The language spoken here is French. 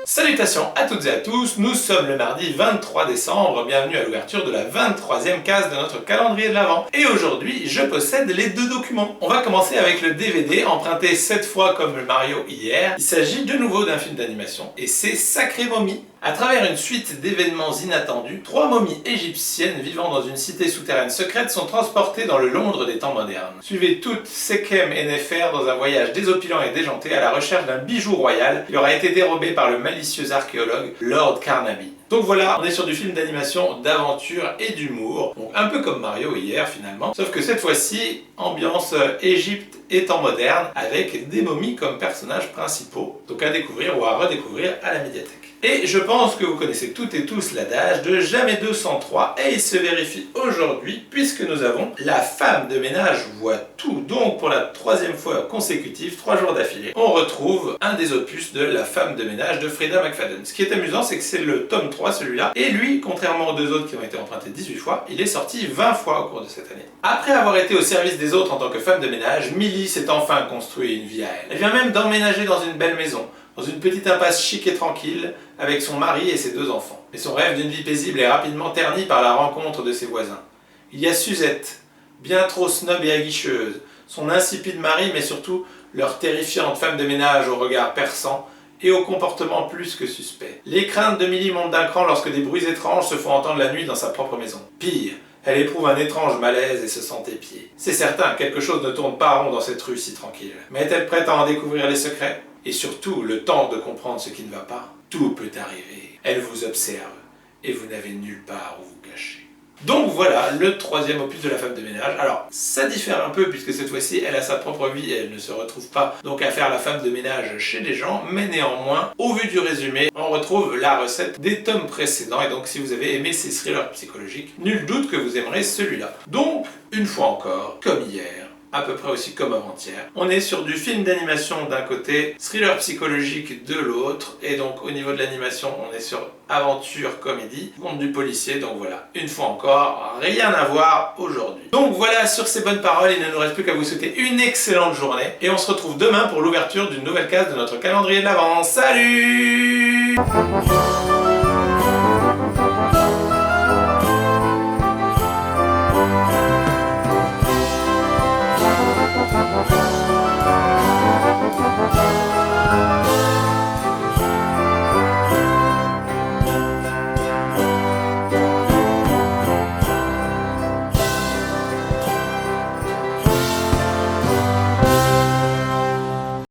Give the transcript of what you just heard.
Salutations à toutes et à tous, nous sommes le mardi 23 décembre, bienvenue à l'ouverture de la 23e case de notre calendrier de l'Avent. Et aujourd'hui, je possède les deux documents. On va commencer avec le DVD, emprunté 7 fois comme le Mario hier. Il s'agit de nouveau d'un film d'animation, et c'est Sacré Momie. À travers une suite d'événements inattendus, 3 momies égyptiennes vivant dans une cité souterraine secrète sont transportées dans le Londres des temps modernes. Suivez toutes Sekem et Nefer dans un voyage désopilant et déjanté à la recherche d'un bijou royal qui leur a été dérobé par le malicieux archéologue Lord Carnaby. Donc voilà, on est sur du film d'animation, d'aventure et d'humour, donc un peu comme Mario hier finalement, sauf que cette fois-ci, ambiance Égypte et temps moderne, avec des momies comme personnages principaux, donc à découvrir ou à redécouvrir à la médiathèque. Et je pense que vous connaissez toutes et tous l'adage de jamais 203, et il se vérifie aujourd'hui puisque nous avons La femme de ménage voit tout. Donc pour la 3e fois consécutive, 3 jours d'affilée, on retrouve un des opus de La femme de ménage de Freida McFadden. Ce qui est amusant, c'est que c'est le tome 3 celui-là, et lui, contrairement aux deux autres qui ont été empruntés 18 fois, il est sorti 20 fois au cours de cette année. Après avoir été au service des autres en tant que femme de ménage, Millie s'est enfin construit une vie à elle. Elle vient même d'emménager dans une belle maison, dans une petite impasse chic et tranquille, avec son mari et ses 2 enfants. Mais son rêve d'une vie paisible est rapidement terni par la rencontre de ses voisins. Il y a Suzette, bien trop snob et aguicheuse, son insipide mari, mais surtout leur terrifiante femme de ménage au regard perçant et au comportement plus que suspect. Les craintes de Millie montent d'un cran lorsque des bruits étranges se font entendre la nuit dans sa propre maison. Pire, elle éprouve un étrange malaise et se sent épiée. C'est certain, quelque chose ne tourne pas rond dans cette rue si tranquille. Mais est-elle prête à en découvrir les secrets ? Et surtout, le temps de comprendre ce qui ne va pas. Tout peut arriver. Elle vous observe, et vous n'avez nulle part où vous cacher. Donc voilà, le 3e opus de La femme de ménage. Alors, ça diffère un peu, puisque cette fois-ci, elle a sa propre vie, et elle ne se retrouve pas donc à faire la femme de ménage chez les gens, mais néanmoins, au vu du résumé, on retrouve la recette des tomes précédents, et donc si vous avez aimé ces thrillers psychologiques, nul doute que vous aimerez celui-là. Donc, une fois encore, comme hier, à peu près aussi comme avant-hier. On est sur du film d'animation d'un côté, thriller psychologique de l'autre, et donc au niveau de l'animation, on est sur aventure, comédie, conte du policier, donc voilà, une fois encore, rien à voir aujourd'hui. Donc voilà, sur ces bonnes paroles, il ne nous reste plus qu'à vous souhaiter une excellente journée, et on se retrouve demain pour l'ouverture d'une nouvelle case de notre calendrier de l'Avent. Salut!